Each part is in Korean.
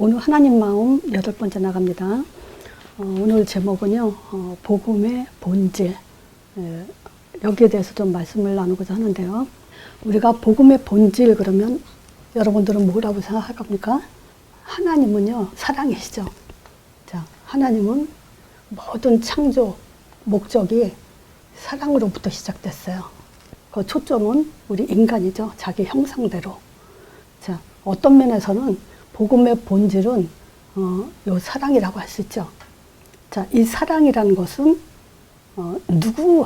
오늘 하나님 마음 8번째 나갑니다. 오늘 제목은요, 복음의 본질. 여기에 대해서 좀 말씀을 나누고자 하는데요. 우리가 복음의 본질 그러면 여러분들은 뭐라고 생각합니까? 하나님은요, 사랑이시죠. 자, 하나님은 모든 창조 목적이 사랑으로부터 시작됐어요. 그 초점은 우리 인간이죠. 자기 형상대로. 자, 어떤 면에서는 복음의 본질은 요 사랑이라고 할 수 있죠. 자, 이 사랑이라는 것은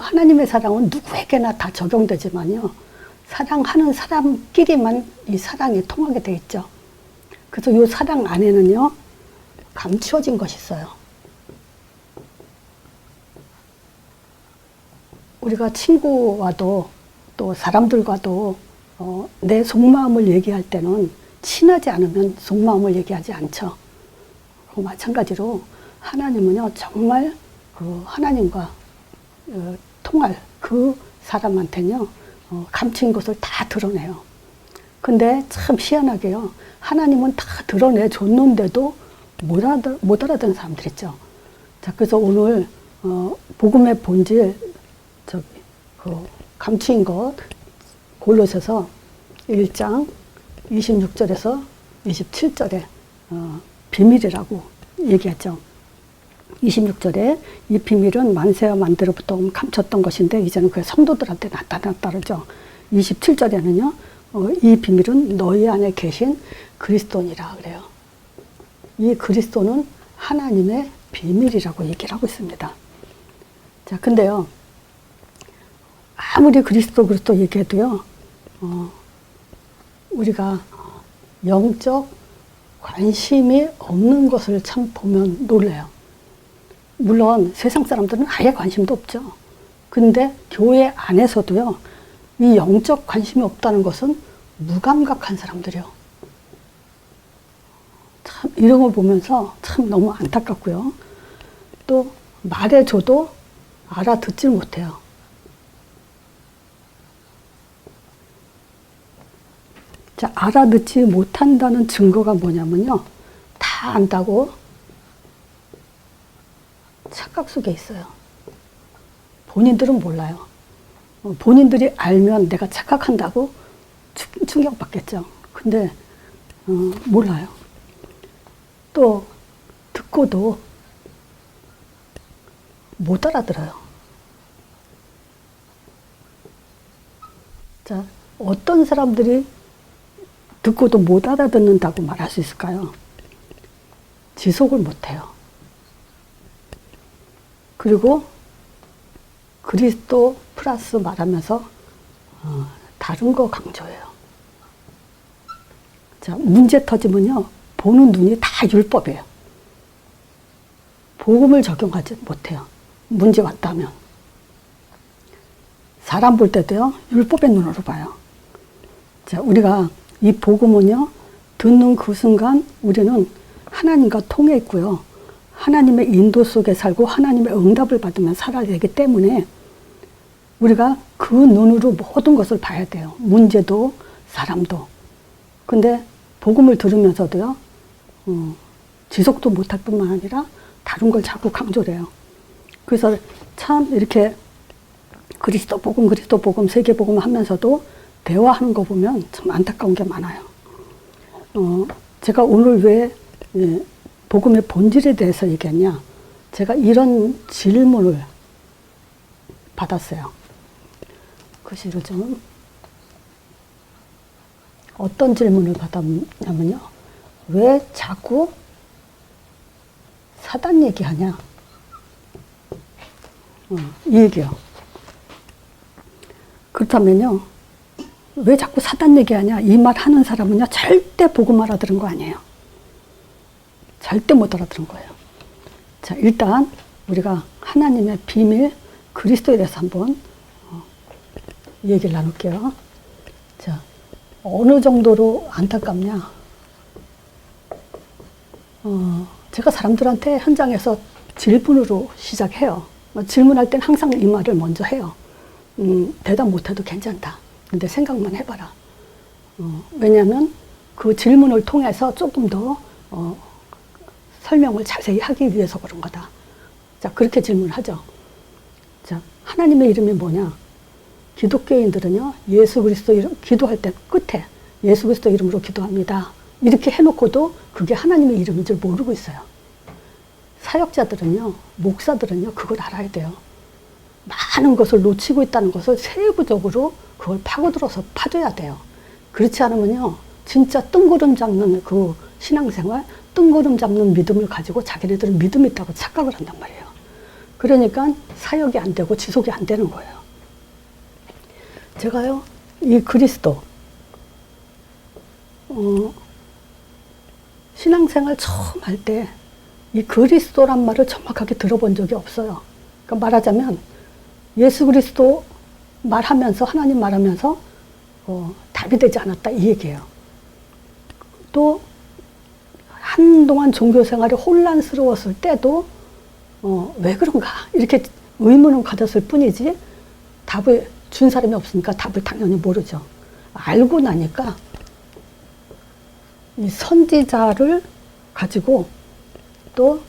하나님의 사랑은 누구에게나 다 적용되지만요. 사랑하는 사람끼리만 이 사랑이 통하게 돼 있죠. 그래서 이 사랑 안에는요, 감추어진 것이 있어요. 우리가 친구와도 또 사람들과도 내 속마음을 얘기할 때는 친하지 않으면 속마음을 얘기하지 않죠. 마찬가지로 하나님은요, 정말 그 하나님과 통할 그 사람한테는요, 감춘 것을 다 드러내요. 근데 참 희한하게요, 하나님은 다 드러내줬는데도 못 알아듣는 사람들 있죠. 자, 그래서 오늘 복음의 본질, 감추인 것, 골로새서 1장 26절에서 27절에 비밀이라고 얘기하죠. 26절에 이 비밀은 만세와 만대로부터 감췄던 것인데 이제는 그 성도들한테 나타났다 그러죠. 27절에는요, 이 비밀은 너희 안에 계신 그리스도니라 그래요. 이 그리스도는 하나님의 비밀이라고 얘기를 하고 있습니다. 자, 근데요, 아무리 그리스도 얘기해도요, 우리가 영적 관심이 없는 것을 참 보면 놀라요. 물론 세상 사람들은 아예 관심도 없죠. 근데 교회 안에서도요, 이 영적 관심이 없다는 것은 무감각한 사람들이요. 참 이런 걸 보면서 참 너무 안타깝고요. 또 말해줘도 알아듣질 못해요. 자, 알아듣지 못한다는 증거가 뭐냐면요, 다 안다고 착각 속에 있어요. 본인들은 몰라요. 본인들이 알면 내가 착각한다고 충격받겠죠. 근데 몰라요. 또 듣고도 못 알아들어요. 자, 어떤 사람들이 듣고도 못 알아듣는다고 말할 수 있을까요? 지속을 못해요. 그리고 그리스도 플러스 말하면서 다른 거 강조해요. 자, 문제 터지면요, 보는 눈이 다 율법이에요. 복음을 적용하지 못해요. 문제 왔다면. 사람 볼 때도요, 율법의 눈으로 봐요. 자, 우리가 이 복음은요, 듣는 그 순간 우리는 하나님과 통해 있고요, 하나님의 인도 속에 살고 하나님의 응답을 받으면 살아야 되기 때문에 우리가 그 눈으로 모든 것을 봐야 돼요. 문제도 사람도. 근데 복음을 들으면서도요, 지속도 못할 뿐만 아니라 다른 걸 자꾸 강조를 해요. 그래서 참 이렇게 그리스도 복음, 세계복음 하면서도 대화하는 거 보면 참 안타까운 게 많아요. 제가 오늘 왜 복음의 본질에 대해서 얘기했냐, 제가 이런 질문을 받았어요. 글씨를 좀, 어떤 질문을 받았냐면요, 왜 자꾸 사단 얘기하냐, 이 얘기요. 그렇다면요, 왜 자꾸 사단 얘기하냐, 이 말 하는 사람은요, 절대 복음 알아들은 거 아니에요. 절대 못 알아들은 거예요. 자, 일단 우리가 하나님의 비밀, 그리스도에 대해서 한번 얘기를 나눌게요. 자, 어느 정도로 안타깝냐. 제가 사람들한테 현장에서 질문으로 시작해요. 질문할 땐 항상 이 말을 먼저 해요. 대답 못해도 괜찮다. 근데 생각만 해봐라. 왜냐하면 그 질문을 통해서 조금 더 설명을 자세히 하기 위해서 그런 거다. 자, 그렇게 질문하죠. 자, 하나님의 이름이 뭐냐? 기독교인들은요, 예수 그리스도 이름, 기도할 때 끝에 예수 그리스도 이름으로 기도합니다. 이렇게 해놓고도 그게 하나님의 이름인 줄 모르고 있어요. 사역자들은요, 목사들은요, 그걸 알아야 돼요. 많은 것을 놓치고 있다는 것을 세부적으로 그걸 파고들어서 파줘야 돼요. 그렇지 않으면요, 진짜 뜬구름 잡는 그 신앙생활, 뜬구름 잡는 믿음을 가지고 자기네들은 믿음이 있다고 착각을 한단 말이에요. 그러니까 사역이 안 되고 지속이 안 되는 거예요. 제가요, 이 그리스도, 신앙생활 처음 할 때 이 그리스도란 말을 정확하게 들어본 적이 없어요. 그러니까 말하자면 예수 그리스도 말하면서, 하나님 말하면서 답이 되지 않았다 이 얘기예요. 또 한동안 종교생활이 혼란스러웠을 때도 왜 그런가 이렇게 의문을 가졌을 뿐이지 답을 준 사람이 없으니까 답을 당연히 모르죠. 알고 나니까 이 선지자를 가지고 또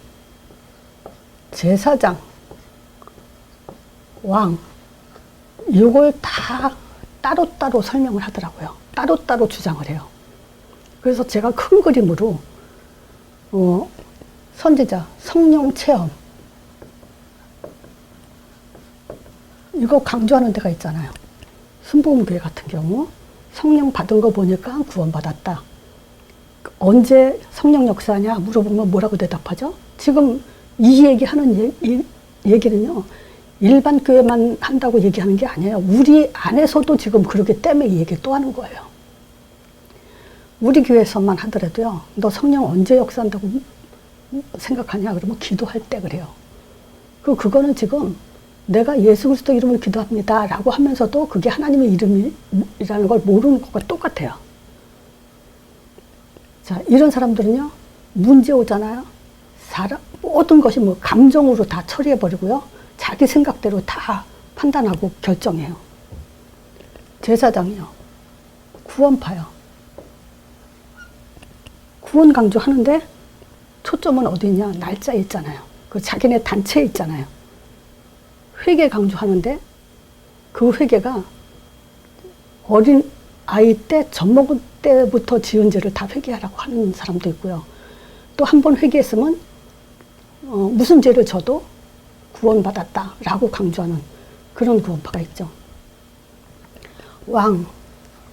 제사장, 왕 이걸 다 따로따로 설명을 하더라고요. 따로따로 주장을 해요. 그래서 제가 큰 그림으로 선지자, 성령 체험 이거 강조하는 데가 있잖아요. 순복음교회 같은 경우 성령 받은 거 보니까 구원받았다. 언제 성령 역사냐 물어보면 뭐라고 대답하죠? 지금 이 얘기하는 얘기는요. 일반 교회만 한다고 얘기하는 게 아니에요. 우리 안에서도 지금 그러기 때문에 이 얘기를 또 하는 거예요. 우리 교회에서만 하더라도요. 너 성령 언제 역사한다고 생각하냐? 그러면 기도할 때 그래요. 그거는 지금 내가 예수 그리스도 이름으로 기도합니다 라고 하면서도 그게 하나님의 이름이라는 걸 모르는 것과 똑같아요. 자, 이런 사람들은요, 문제 오잖아요. 모든 것이 뭐 감정으로 다 처리해버리고요. 자기 생각대로 다 판단하고 결정해요. 제사장이요. 구원파요. 구원 강조하는데 초점은 어디 있냐? 날짜에 있잖아요. 그 자기네 단체에 있잖아요. 회개 강조하는데 그 회개가 어린 아이 때 젖먹은 때부터 지은 죄를 다 회개하라고 하는 사람도 있고요. 또 한 번 회개했으면 무슨 죄를 져도 구원받았다라고 강조하는 그런 구원파가 있죠. 왕,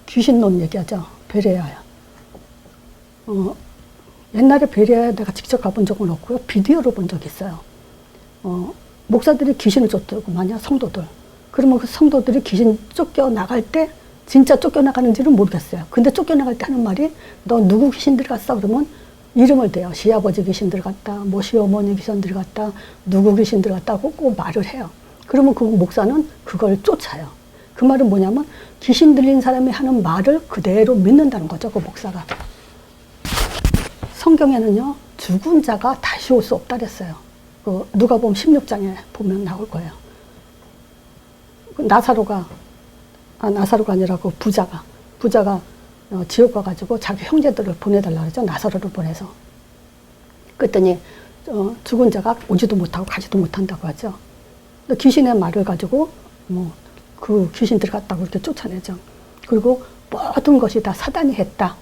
귀신론 얘기하죠. 베레아야. 옛날에 베레아에 내가 직접 가본 적은 없고요. 비디오로 본 적이 있어요. 목사들이 귀신을 쫓더라고, 만약 성도들. 그러면 그 성도들이 귀신 쫓겨나갈 때 진짜 쫓겨나가는지는 모르겠어요. 근데 쫓겨나갈 때 하는 말이 너 누구 귀신 들어갔어? 그러면 이름을 대요. 시아버지 귀신 들어갔다, 뭐 시어머니 귀신 들어갔다, 누구 귀신 들어갔다고 꼭 말을 해요. 그러면 그 목사는 그걸 쫓아요. 그 말은 뭐냐면 귀신 들린 사람이 하는 말을 그대로 믿는다는 거죠. 그 목사가. 성경에는요. 죽은 자가 다시 올 수 없다 그랬어요. 누가복음 16장에 보면 나올 거예요. 나사로가 아니라 그 부자가 지옥 가가지고 자기 형제들을 보내달라고 그러죠. 나사로를 보내서. 그랬더니 죽은 자가 오지도 못하고 가지도 못한다고 하죠. 귀신의 말을 가지고 그 귀신 들어갔다고 이렇게 쫓아내죠. 그리고 모든 것이 다 사단이 했다.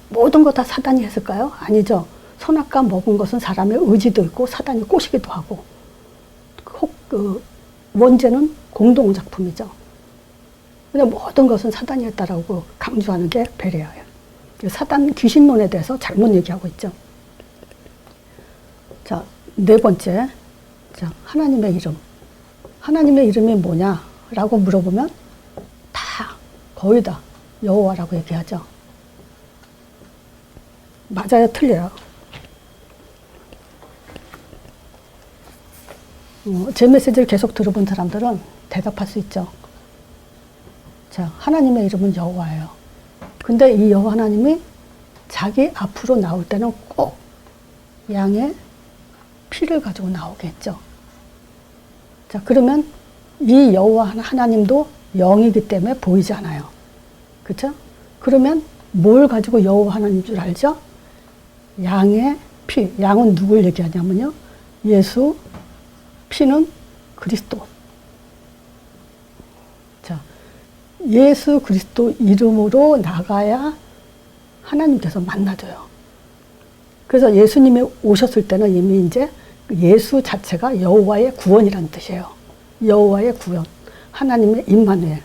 모든 것 다 사단이 했을까요? 아니죠. 선악과 먹은 것은 사람의 의지도 있고 사단이 꼬시기도 하고 원죄는 공동작품이죠. 그냥 모든 것은 사단이 했다라고 강조하는 게 베레아예요. 사단 귀신론에 대해서 잘못 얘기하고 있죠. 자, 네 번째. 자, 하나님의 이름. 하나님의 이름이 뭐냐라고 물어보면 거의 다 여호와라고 얘기하죠. 맞아요, 틀려요? 제 메시지를 계속 들어본 사람들은 대답할 수 있죠. 자, 하나님의 이름은 여호와예요. 근데 이 여호와 하나님이 자기 앞으로 나올 때는 꼭 양의 피를 가지고 나오겠죠. 자, 그러면 이 여호와 하나님도 영이기 때문에 보이지 않아요. 그렇죠? 그러면 뭘 가지고 여호와 하나님인 줄 알죠? 양의 피, 양은 누굴 얘기하냐면요. 예수, 피는 그리스도. 자, 예수 그리스도 이름으로 나가야 하나님께서 만나줘요. 그래서 예수님이 오셨을 때는 이미 이제 예수 자체가 여호와의 구원이라는 뜻이에요. 여호와의 구원. 하나님의 임마누엘.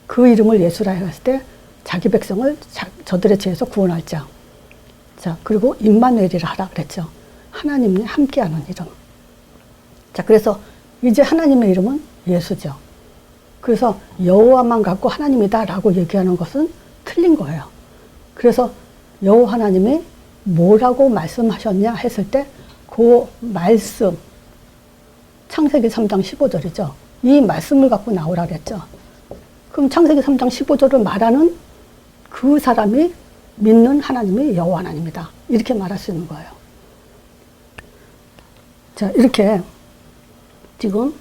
그 이름을 예수라 했을 때 자기 백성을 저들의 죄에서 구원할 자. 자, 그리고 임마누엘이라 하라 그랬죠. 하나님이 함께하는 이름. 자, 그래서 이제 하나님의 이름은 예수죠. 그래서 여호와만 갖고 하나님이다라고 얘기하는 것은 틀린 거예요. 그래서 여호와 하나님이 뭐라고 말씀하셨냐 했을 때 그 말씀, 창세기 3장 15절이죠. 이 말씀을 갖고 나오라 그랬죠. 그럼 창세기 3장 15절을 말하는 그 사람이 믿는 하나님이 여호와 하나님이다. 이렇게 말할 수 있는 거예요. 자, 이렇게 지금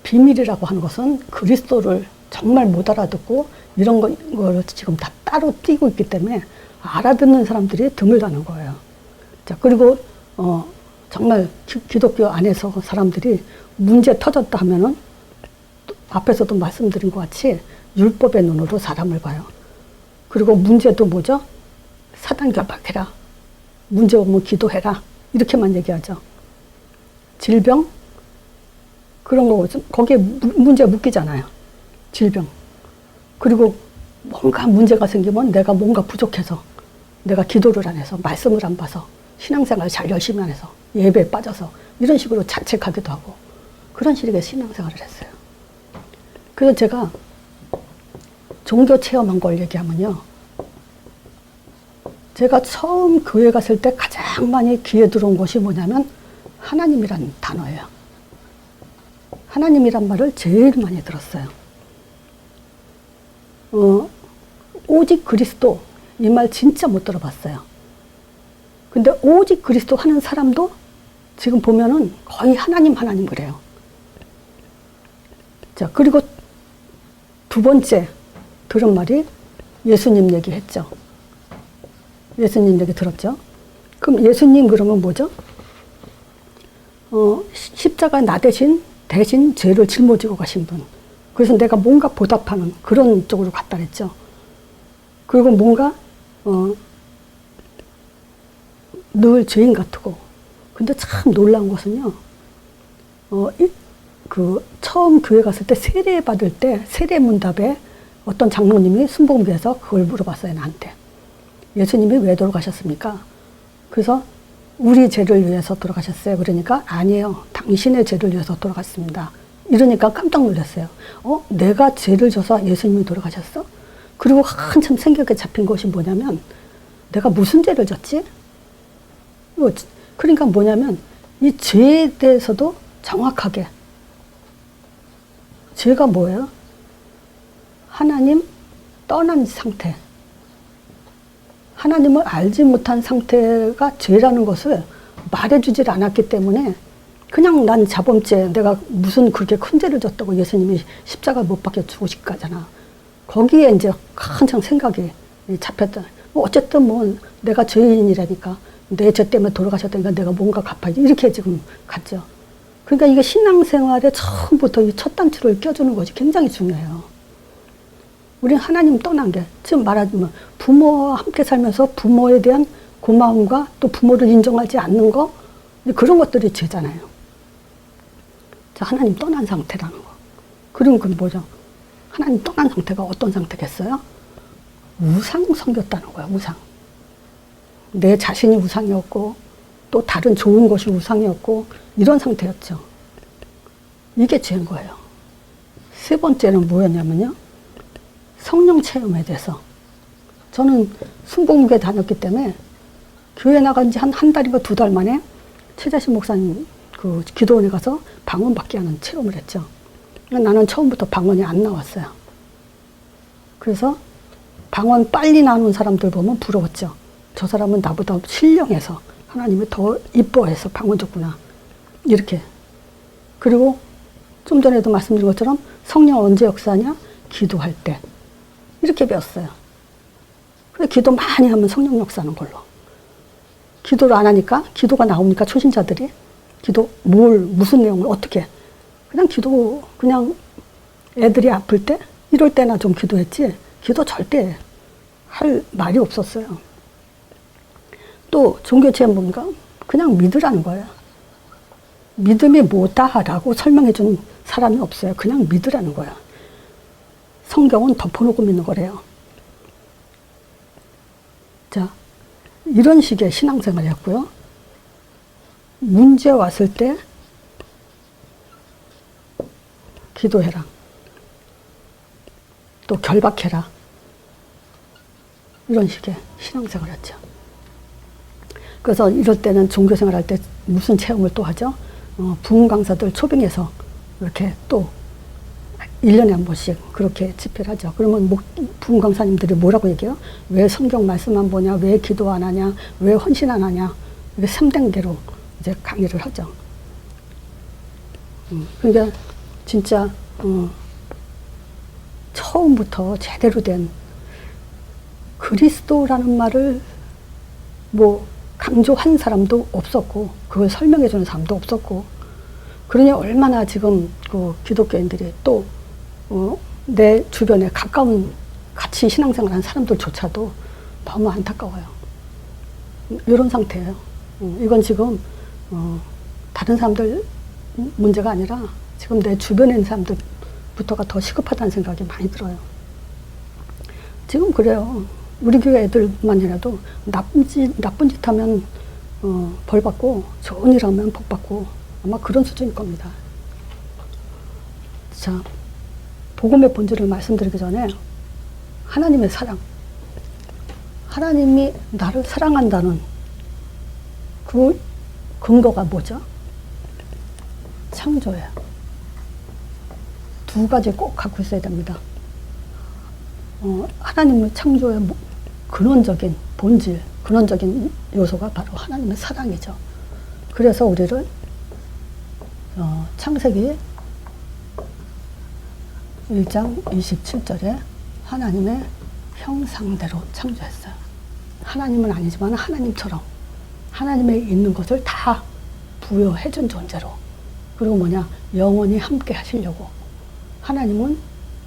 비밀이라고 하는 것은 그리스도를 정말 못 알아듣고 이런 거를 지금 다 따로 띄고 있기 때문에 알아듣는 사람들이 드물다는 거예요. 자, 그리고 정말 기독교 안에서 사람들이 문제 터졌다 하면은 앞에서도 말씀드린 것 같이 율법의 눈으로 사람을 봐요. 그리고 문제도 뭐죠? 사단 결박해라. 문제 오면 기도해라. 이렇게만 얘기하죠. 질병? 그런 거 거기에 문제 묶이잖아요. 질병. 그리고 뭔가 문제가 생기면 내가 뭔가 부족해서 내가 기도를 안 해서 말씀을 안 봐서 신앙생활 잘 열심히 안 해서 예배에 빠져서 이런 식으로 자책하기도 하고 그런 식의 신앙생활을 했어요. 그래서 제가 종교 체험한 걸 얘기하면요. 제가 처음 교회 갔을 때 가장 많이 귀에 들어온 것이 뭐냐면 하나님이란 단어예요. 하나님이란 말을 제일 많이 들었어요. 오직 그리스도 이 말 진짜 못 들어봤어요. 근데 오직 그리스도 하는 사람도 지금 보면은 거의 하나님 그래요. 자, 그리고 두 번째 들은 말이 예수님 얘기했죠. 예수님 얘기 들었죠. 그럼 예수님 그러면 뭐죠? 십자가 나 대신 죄를 짊어지고 가신 분. 그래서 내가 뭔가 보답하는 그런 쪽으로 갔다 그랬죠. 그리고 뭔가 늘 죄인 같고. 근데 참 놀라운 것은요. 처음 교회 갔을 때 세례 받을 때 세례 문답에 어떤 장로님이 순복음교에서 그걸 물어봤어요, 나한테. 예수님이 왜 돌아가셨습니까? 그래서 우리 죄를 위해서 돌아가셨어요. 그러니까 아니에요. 당신의 죄를 위해서 돌아갔습니다. 이러니까 깜짝 놀랐어요. 내가 죄를 져서 예수님이 돌아가셨어? 그리고 한참 생각에 잡힌 것이 뭐냐면 내가 무슨 죄를 졌지? 그러니까 뭐냐면 이 죄에 대해서도 정확하게 죄가 뭐예요? 하나님 떠난 상태. 하나님을 알지 못한 상태가 죄라는 것을 말해주질 않았기 때문에 그냥 난 자범죄, 내가 무슨 그렇게 큰 죄를 졌다고 예수님이 십자가 못 박혀 죽으실 거잖아. 거기에 이제 한창 생각이 잡혔다. 어쨌든 뭐 내가 죄인이라니까 내 죄 때문에 돌아가셨다니까 내가 뭔가 갚아야지. 이렇게 지금 갔죠. 그러니까 이게 신앙생활에 처음부터 이 첫 단추를 껴주는 것이 굉장히 중요해요. 우리는 하나님 떠난 게 지금 말하자면 부모와 함께 살면서 부모에 대한 고마움과 또 부모를 인정하지 않는 거 그런 것들이 죄잖아요. 자, 하나님 떠난 상태라는 거. 그럼 그건 뭐죠? 하나님 떠난 상태가 어떤 상태겠어요? 우상 섬겼다는 거야, 우상. 내 자신이 우상이었고 또 다른 좋은 것이 우상이었고 이런 상태였죠. 이게 죄인 거예요. 세 번째는 뭐였냐면요. 성령 체험에 대해서. 저는 순복음교회 다녔기 때문에 교회 나간 지 한 달인가 두 달 만에 최자신 목사님 그 기도원에 가서 방언 받게 하는 체험을 했죠. 나는 처음부터 방언이 안 나왔어요. 그래서 방언 빨리 나오는 사람들 보면 부러웠죠. 저 사람은 나보다 신령해서 하나님을 더 이뻐해서 방언 줬구나. 이렇게. 그리고 좀 전에도 말씀드린 것처럼 성령 언제 역사하냐? 기도할 때. 이렇게 배웠어요. 그래서 기도 많이 하면 성령 역사하는 걸로. 기도를 안 하니까 기도가 나옵니까? 초신자들이? 기도, 무슨 내용을 어떻게? 그냥 기도, 그냥 애들이 아플 때? 이럴 때나 좀 기도했지, 기도 절대 할 말이 없었어요. 또 종교 체험 뭔가? 그냥 믿으라는 거예요. 믿음이 뭐다라고 설명해 준 사람이 없어요. 그냥 믿으라는 거야. 성경은 덮어놓고 믿는 거래요. 자, 이런 식의 신앙생활이었고요. 문제 왔을 때 기도해라. 또 결박해라. 이런 식의 신앙생활이었죠. 그래서 이럴 때는 종교생활할 때 무슨 체험을 또 하죠? 부흥 강사들 초빙해서 이렇게 또 1년에 한 번씩 그렇게 집회를 하죠. 그러면 부흥 강사님들이 뭐라고 얘기해요? 왜 성경 말씀 안 보냐? 왜 기도 안 하냐? 왜 헌신 안 하냐? 이게 3단계로 이제 강의를 하죠. 그러니까 진짜 처음부터 제대로 된 그리스도라는 말을 뭐 강조한 사람도 없었고, 그걸 설명해 주는 사람도 없었고, 그러니 얼마나 지금 그 기독교인들이 또 내 주변에 가까운 같이 신앙생활하는 사람들조차도 너무 안타까워요. 이런 상태예요. 이건 지금 다른 사람들 문제가 아니라 지금 내 주변에 있는 사람들부터가 더 시급하다는 생각이 많이 들어요. 지금 그래요. 우리 교회 애들만이라도 나쁜 짓 하면 벌 받고 좋은 일 하면 복 받고 아마 그런 수준일 겁니다. 자, 복음의 본질을 말씀드리기 전에 하나님의 사랑, 하나님이 나를 사랑한다는 그 근거가 뭐죠? 창조예요. 두 가지 꼭 갖고 있어야 됩니다. 하나님의 창조의 근원적인 본질, 근원적인 요소가 바로 하나님의 사랑이죠. 그래서 우리를 창세기 1장 27절에 하나님의 형상대로 창조했어요. 하나님은 아니지만 하나님처럼 하나님의 있는 것을 다 부여해준 존재로, 그리고 뭐냐, 영원히 함께 하시려고. 하나님은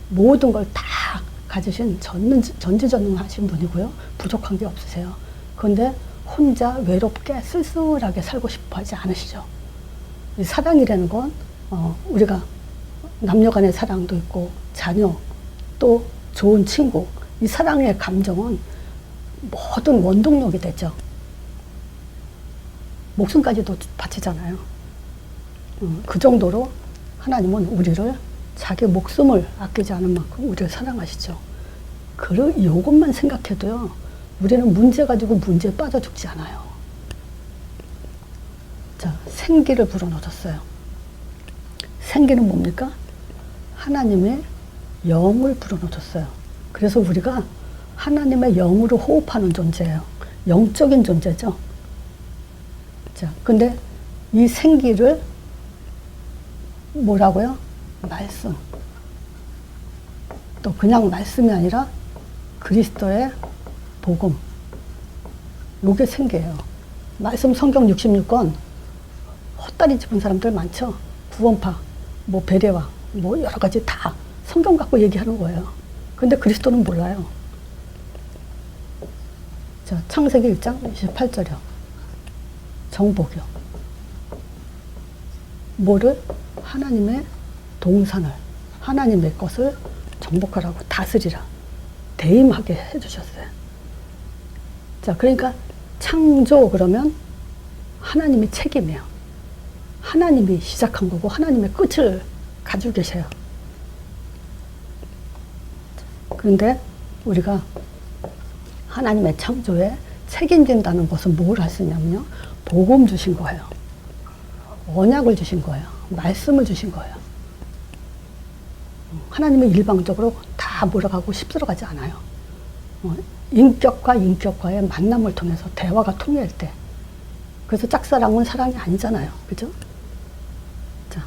모든 걸 다 가지신 전지전능하신 분이고요. 부족한 게 없으세요. 그런데 혼자 외롭게 쓸쓸하게 살고 싶어 하지 않으시죠. 이 사랑이라는 건 우리가 남녀 간의 사랑도 있고 자녀, 또 좋은 친구, 이 사랑의 감정은 모든 원동력이 되죠. 목숨까지도 바치잖아요. 그 정도로 하나님은 우리를 자기 목숨을 아끼지 않은 만큼 우리를 사랑하시죠. 이것만 생각해도요, 우리는 문제 가지고 문제에 빠져 죽지 않아요. 자, 생기를 불어넣었어요. 생기는 뭡니까? 하나님의 영을 불어넣었어요. 그래서 우리가 하나님의 영으로 호흡하는 존재예요. 영적인 존재죠. 자, 근데 이 생기를 뭐라고요? 말씀. 또 그냥 말씀이 아니라 그리스도의 복음. 요게 생기예요. 말씀 성경 66권 헛다리 짚은 사람들 많죠. 구원파, 뭐 베레와, 뭐 여러 가지 다 성경 갖고 얘기하는 거예요. 근데 그리스도는 몰라요. 자, 창세기 1장 28절이요. 정복이요. 뭐를? 하나님의 동산을, 하나님의 것을 정복하라고, 다스리라, 대임하게 해주셨어요. 자, 그러니까 창조 그러면 하나님이 책임이에요. 하나님이 시작한 거고 하나님의 끝을 가지고 계세요. 그런데 우리가 하나님의 창조에 책임진다는 것은 뭘 할 수 있냐면요, 복음 주신 거예요. 언약을 주신 거예요. 말씀을 주신 거예요. 하나님은 일방적으로 다 몰아가고 씹들어가지 않아요. 인격과 인격과의 만남을 통해서 대화가 통할 때. 그래서 짝사랑은 사랑이 아니잖아요. 그죠? 자,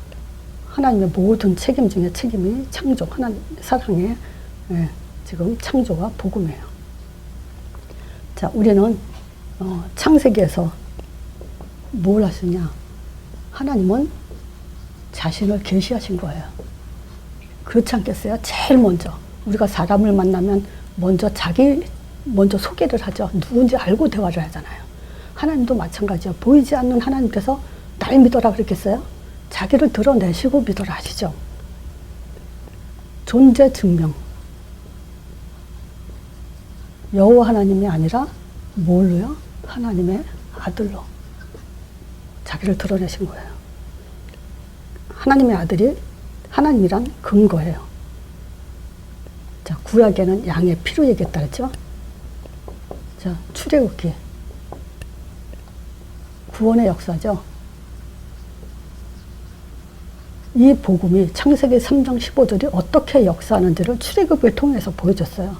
하나님의 모든 책임 중에 책임이 창조, 하나님 사랑의 지금 창조와 복음이에요. 자, 우리는 창세기에서 뭘 하시냐? 하나님은 자신을 계시하신 거예요. 그렇지 않겠어요? 제일 먼저 우리가 사람을 만나면 먼저 소개를 하죠. 누군지 알고 대화를 하잖아요. 하나님도 마찬가지예요. 보이지 않는 하나님께서 날 믿어라 그랬겠어요? 자기를 드러내시고 믿어라 하시죠. 존재 증명. 여호와 하나님이 아니라 뭘로요? 하나님의 아들로 자기를 드러내신 거예요. 하나님의 아들이 하나님이란 근거예요. 자, 구약에는 양의 피로 얘기했다 그랬죠? 자, 출애굽기. 구원의 역사죠. 이 복음이 창세기 3장 15절이 어떻게 역사하는지를 출애굽을 통해서 보여줬어요.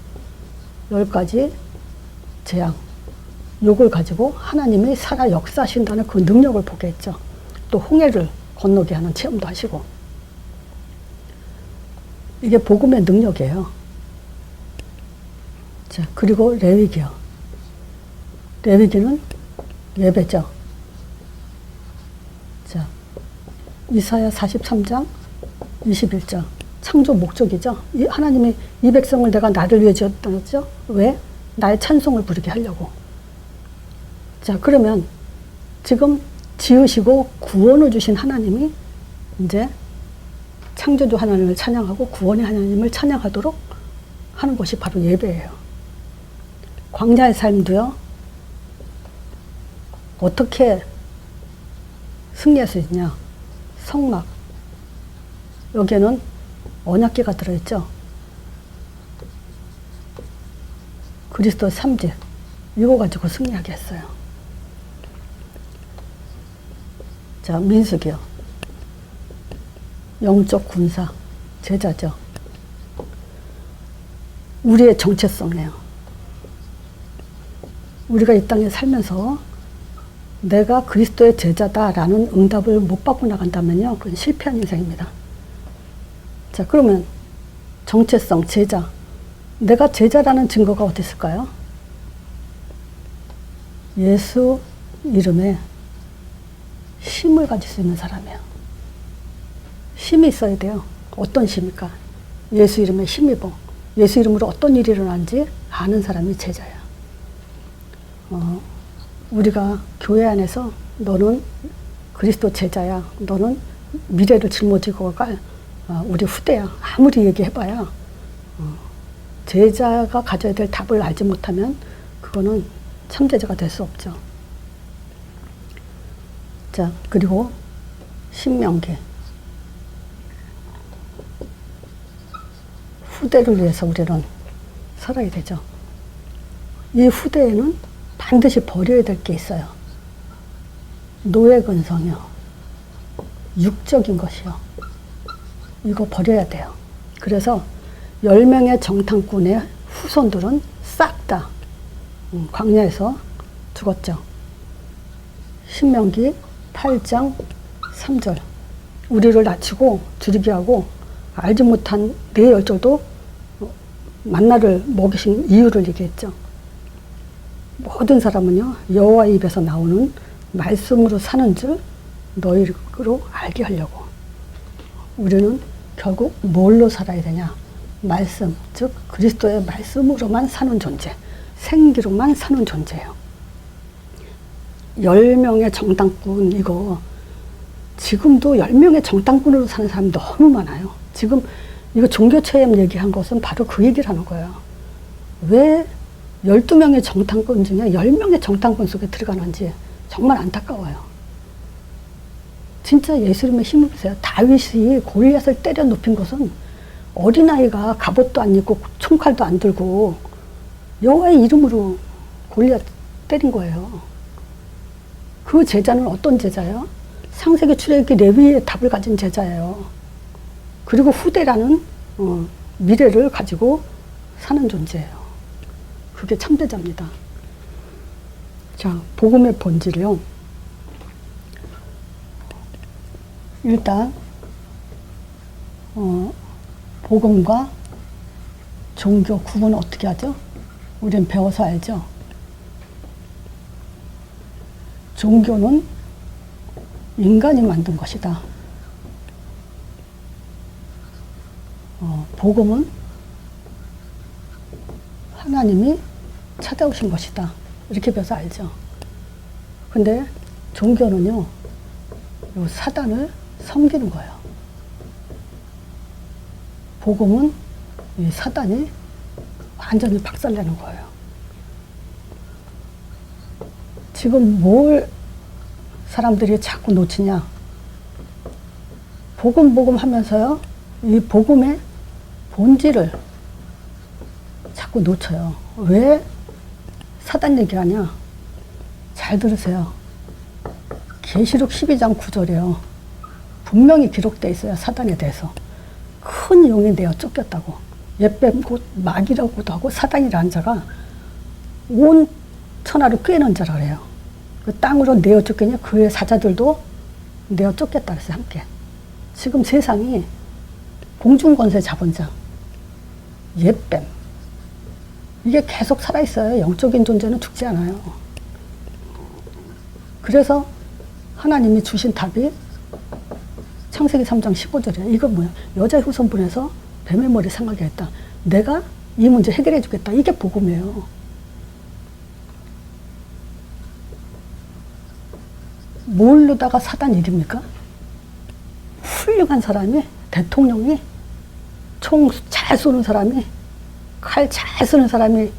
10가지 재앙. 요걸 가지고 하나님이 살아 역사하신다는 그 능력을 보게 했죠. 또 홍해를 건너게 하는 체험도 하시고. 이게 복음의 능력이에요. 자, 그리고 레위기요. 레위기는 예배죠. 자, 이사야 43장 21절. 창조 목적이죠. 하나님이 이 백성을 내가 나를 위해 지었다죠. 왜? 나의 찬송을 부르게 하려고. 자, 그러면 지금 지으시고 구원을 주신 하나님이 이제 창조주 하나님을 찬양하고 구원의 하나님을 찬양하도록 하는 것이 바로 예배예요. 광야의 삶도요. 어떻게 승리할 수 있냐? 성막. 여기에는 언약궤가 들어있죠. 그리스도의 삼질. 이거 가지고 승리하게 했어요. 자, 민수기요. 영적 군사, 제자죠. 우리의 정체성이에요. 우리가 이 땅에 살면서 내가 그리스도의 제자다라는 응답을 못 받고 나간다면요, 그건 실패한 인생입니다. 자, 그러면 정체성, 제자. 내가 제자라는 증거가 어디 있을까요? 예수 이름에 힘을 가질 수 있는 사람이에요. 힘이 있어야 돼요. 어떤 힘일까? 예수 이름에 힘입어. 예수 이름으로 어떤 일이 일어나는지 아는 사람이 제자야. 우리가 교회 안에서 너는 그리스도 제자야. 너는 미래를 짊어지고 갈 우리 후대야. 아무리 얘기해봐야 제자가 가져야 될 답을 알지 못하면 그거는 참제자가 될 수 없죠. 자, 그리고 신명기. 후대를 위해서 우리는 살아야 되죠. 이 후대에는 반드시 버려야 될 게 있어요. 노예 근성이요. 육적인 것이요. 이거 버려야 돼요. 그래서 10명의 정탐꾼의 후손들은 싹 다 광야에서 죽었죠. 신명기 8장 3절. 우리를 낮추고 줄이게 하고 알지 못한 네 열조도 만나를 먹이신 이유를 얘기했죠. 모든 사람은요, 여호와 입에서 나오는 말씀으로 사는 줄 너희로 알게 하려고. 우리는 결국 뭘로 살아야 되냐? 말씀, 즉 그리스도의 말씀으로만 사는 존재, 생기로만 사는 존재예요. 10명의 정탐꾼, 이거 지금도 10명의 정탐꾼으로 사는 사람이 너무 많아요. 지금 이거 종교체험 얘기한 것은 바로 그 얘기를 하는 거예요. 왜 12명의 정탐꾼 중에 10명의 정탐꾼 속에 들어가는지 정말 안타까워요. 진짜 예수 이름에 힘을 보세요. 다윗이 골리앗을 때려 눕힌 것은 어린아이가 갑옷도 안 입고 총칼도 안 들고 여호와의 이름으로 골리앗 때린 거예요. 그 제자는 어떤 제자예요? 창세기 출애굽기 레위의 답을 가진 제자예요. 그리고 후대라는 미래를 가지고 사는 존재예요. 그게 참대자입니다. 자, 복음의 본질이요. 일단 복음과 종교 구분을 어떻게 하죠? 우린 배워서 알죠. 종교는 인간이 만든 것이다. 복음은 하나님이 찾아오신 것이다. 이렇게 배워서 알죠. 근데 종교는요, 요 사단을 섬기는 거예요. 복음은 이 사단이 완전히 박살내는 거예요. 지금 뭘 사람들이 자꾸 놓치냐? 복음 하면서요, 이 복음의 본질을 자꾸 놓쳐요. 왜 사단 얘기하냐? 잘 들으세요. 계시록 12장 9절이에요. 분명히 기록되어 있어요. 사단에 대해서. 큰 용이 내어 쫓겼다고. 옛뱀 곧 마귀라고도 하고 사단이라는 자가 온 천하를 꿰는 자라 그래요. 그 땅으로 내어 쫓겼냐? 그의 사자들도 내어 쫓겼다 그랬어요. 함께. 지금 세상이 공중권세 잡은 자, 옛뱀, 이게 계속 살아있어요. 영적인 존재는 죽지 않아요. 그래서 하나님이 주신 답이 창세기 3장 15절이에요. 이거 뭐야? 여자의 후손분에서 뱀의 머리 상하게 했다. 내가 이 문제 해결해 주겠다. 이게 복음이에요. 모르다가 사단 일입니까? 훌륭한 사람이, 대통령이, 총 잘 쏘는 사람이, 칼 잘 쓰는 사람이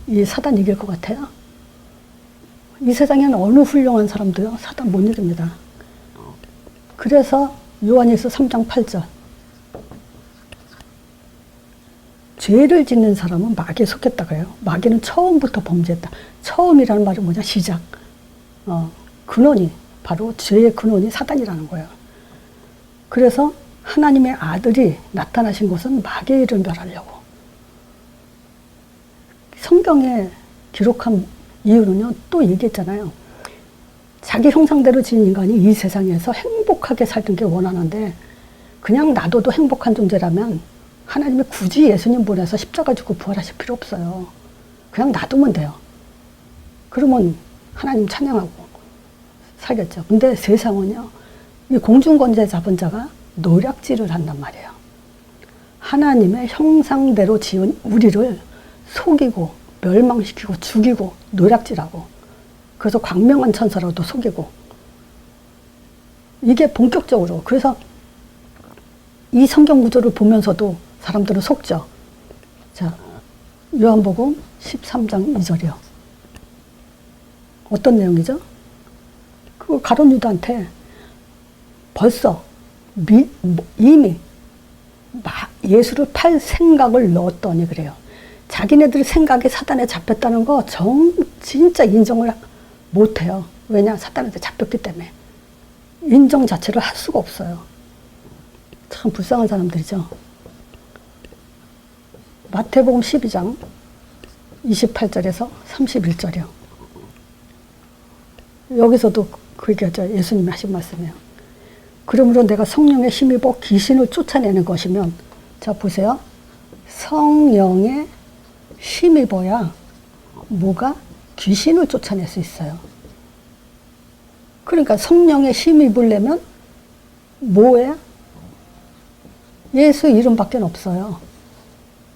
이 사단 이길 것 같아요? 이 세상에는 어느 훌륭한 사람도요, 사단 못 이깁니다. 그래서 요한일서 3장 8절. 죄를 짓는 사람은 마귀에 속했다고 해요. 마귀는 처음부터 범죄했다. 처음이라는 말은 뭐냐? 시작. 근원이, 바로 죄의 근원이 사단이라는 거예요. 그래서 하나님의 아들이 나타나신 것은 마귀의 일을 멸하려고. 성경에 기록한 이유는요, 또 얘기했잖아요. 자기 형상대로 지은 인간이 이 세상에서 행복하게 살던 게 원하는데, 그냥 놔둬도 행복한 존재라면 하나님이 굳이 예수님 보내서 십자가 지고 부활하실 필요 없어요. 그냥 놔두면 돼요. 그러면 하나님 찬양하고 살겠죠. 근데 세상은요, 이 공중권세 잡은 자가 노략질을 한단 말이에요. 하나님의 형상대로 지은 우리를 속이고 멸망시키고 죽이고 노략질하고, 그래서 광명한 천사로도 속이고, 이게 본격적으로. 그래서 이 성경 구조를 보면서도 사람들은 속죠. 자, 요한복음 13장 2절이요. 어떤 내용이죠? 그 가룟 유다한테 벌써 이미 예수를 팔 생각을 넣었더니 그래요. 자기네들 생각이 사단에 잡혔다는 거 진짜 인정을 못해요. 왜냐? 사단한테 잡혔기 때문에. 인정 자체를 할 수가 없어요. 참 불쌍한 사람들이죠. 마태복음 12장 28절에서 31절이요. 여기서도 그 얘기하죠. 예수님이 하신 말씀이에요. 그러므로 내가 성령에 힘입어 귀신을 쫓아내는 것이면, 자 보세요. 성령에 힘입어야 뭐가? 귀신을 쫓아낼 수 있어요. 그러니까 성령에 힘입으려면 뭐예요? 예수 이름밖에 없어요.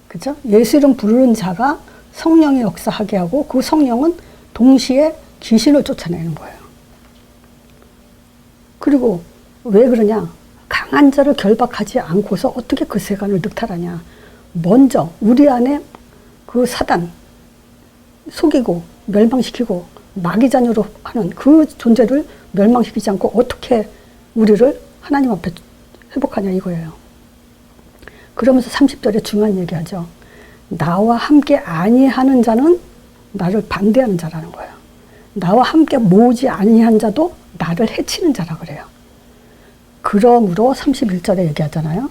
그죠? 예수 이름 부르는 자가 성령의 역사하게 하고, 그 성령은 동시에 귀신을 쫓아내는 거예요. 그리고 왜 그러냐? 강한 자를 결박하지 않고서 어떻게 그 세간을 늑탈하냐? 먼저 우리 안에 그 사단, 속이고 멸망시키고 마귀 자녀로 하는 그 존재를 멸망시키지 않고 어떻게 우리를 하나님 앞에 회복하냐 이거예요. 그러면서 30절에 중요한 얘기하죠. 나와 함께 아니하는 자는 나를 반대하는 자라는 거예요. 나와 함께 모으지 아니한 자도 나를 해치는 자라 그래요. 그러므로 31절에 얘기하잖아요.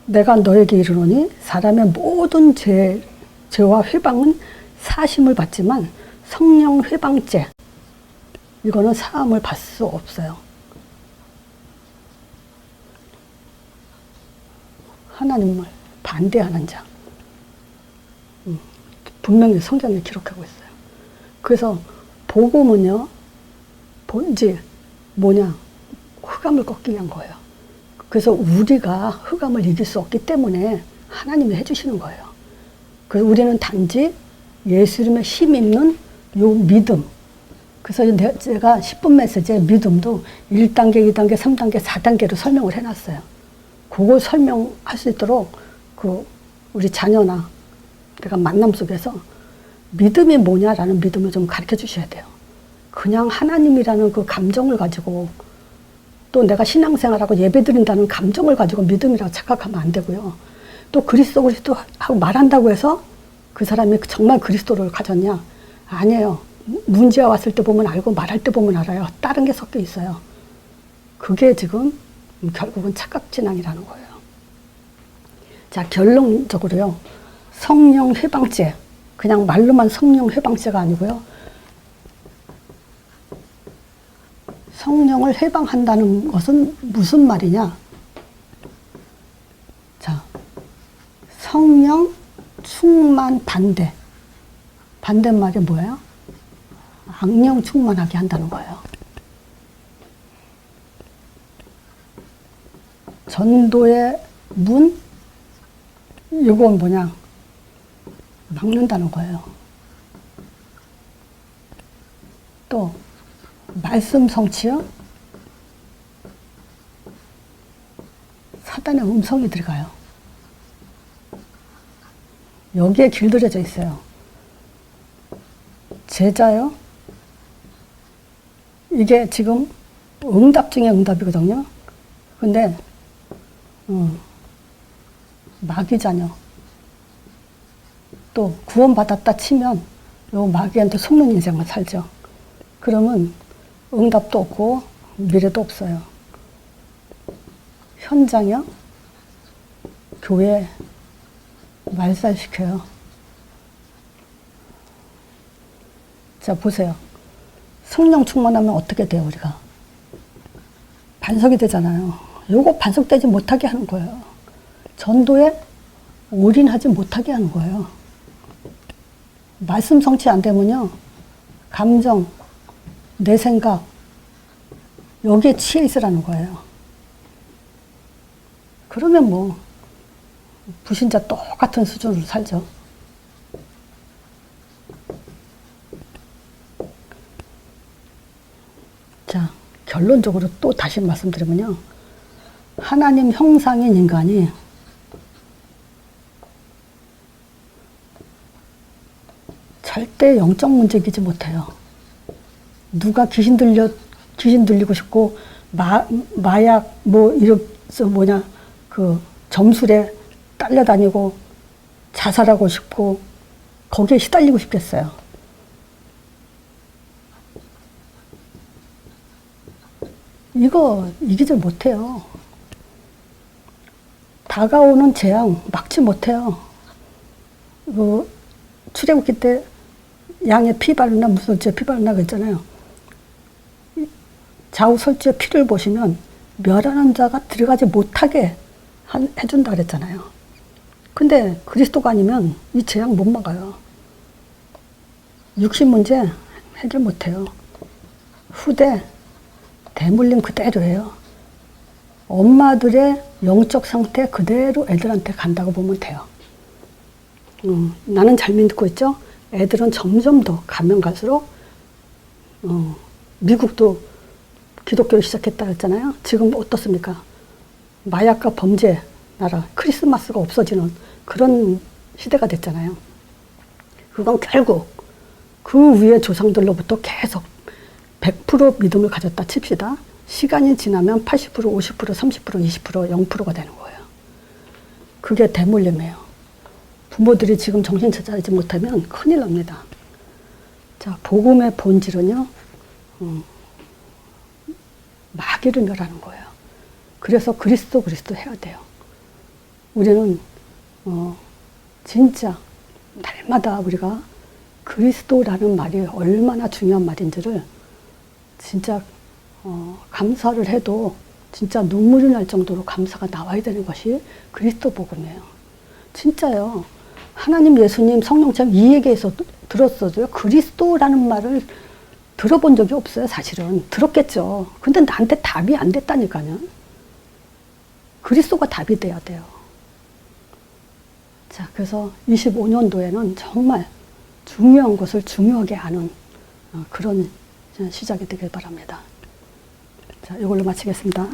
내가 너에게 이르노니 사람의 모든 죄와 회방은 사심을 받지만 성령 회방죄, 이거는 사함을 받을 수 없어요. 하나님을 반대하는 자. 분명히 성경에 기록하고 있어요. 그래서 복음은요, 본질, 뭐냐, 흑암을 꺾기 위한 거예요. 그래서 우리가 흑암을 이길 수 없기 때문에 하나님이 해주시는 거예요. 그래서 우리는 단지 예수 이름에 힘 있는 요 믿음. 그래서 제가 10분 메시지의 믿음도 1단계, 2단계, 3단계, 4단계로 설명을 해놨어요. 그걸 설명할 수 있도록 우리 자녀나 내가 만남 속에서 믿음이 뭐냐라는 믿음을 좀 가르쳐 주셔야 돼요. 그냥 하나님이라는 그 감정을 가지고 또 내가 신앙생활하고 예배드린다는 감정을 가지고 믿음이라고 착각하면 안 되고요. 또 그리스도 하고 말한다고 해서 그 사람이 정말 그리스도를 가졌냐? 아니에요. 문제가 왔을 때 보면 알고 말할 때 보면 알아요. 다른 게 섞여 있어요. 그게 지금 결국은 착각진앙이라는 거예요. 자, 결론적으로요. 성령 회방죄. 그냥 말로만 성령 회방죄가 아니고요. 성령을 해방한다는 것은 무슨 말이냐? 자, 성령 충만 반대. 반대말이 뭐예요? 악령 충만하게 한다는 거예요. 전도의 문? 이건 뭐냐? 막는다는 거예요. 또 말씀 성취요? 사단의 음성이 들어가요. 여기에 길들여져 있어요. 제자요? 이게 지금 응답 중에 응답이거든요. 근데 마귀 자녀. 또 구원받았다 치면 요 마귀한테 속는 인생을 살죠. 그러면 응답도 없고 미래도 없어요. 현장이요? 교회 말살시켜요. 자, 보세요. 성령 충만하면 어떻게 돼요, 우리가? 반석이 되잖아요. 요거 반석되지 못하게 하는 거예요. 전도에 올인하지 못하게 하는 거예요. 말씀 성취 안 되면요. 감정, 내 생각, 여기에 취해 있으라는 거예요. 그러면 뭐 불신자 똑같은 수준으로 살죠. 자, 결론적으로 또 다시 말씀드리면요. 하나님 형상인 인간이 절대 영적 문제이지 못해요. 누가 귀신 들리고 싶고, 마약, 점술에 딸려다니고, 자살하고 싶고, 거기에 시달리고 싶겠어요. 이거 이기질 못해요. 다가오는 재앙 막지 못해요. 출애굽기 때 양의 피 바르나 무슨 피 바르나 그랬잖아요. 좌우 설주의 피를 보시면 멸하는 자가 들어가지 못하게 해준다 그랬잖아요. 근데 그리스도가 아니면 이 재앙 못 막아요. 육신 문제 해결 못해요. 후대 대물림 그대로예요. 엄마들의 영적 상태 그대로 애들한테 간다고 보면 돼요. 나는 잘 믿고 있죠? 애들은 점점 더 가면 갈수록 미국도 기독교를 시작했다 했잖아요. 지금 어떻습니까? 마약과 범죄 나라, 크리스마스가 없어지는 그런 시대가 됐잖아요. 그건 결국 그 위에 조상들로부터 계속 100% 믿음을 가졌다 칩시다. 시간이 지나면 80%, 50%, 30%, 20%, 0%가 되는 거예요. 그게 대물림이에요. 부모들이 지금 정신 차리지 못하면 큰일 납니다. 자, 복음의 본질은요, 마귀를 멸하는 거예요. 그래서 그리스도 해야 돼요. 우리는 진짜 날마다 우리가 그리스도라는 말이 얼마나 중요한 말인지를 진짜 감사를 해도 진짜 눈물이 날 정도로 감사가 나와야 되는 것이 그리스도 복음이에요. 진짜요. 하나님, 예수님, 성령처럼 이 얘기에서 들었어도요. 그리스도라는 말을 들어본 적이 없어요, 사실은. 들었겠죠. 근데 나한테 답이 안 됐다니까요. 그리스도가 답이 돼야 돼요. 자, 그래서 25년도에는 정말 중요한 것을 중요하게 하는 그런 시작이 되길 바랍니다. 자, 이걸로 마치겠습니다.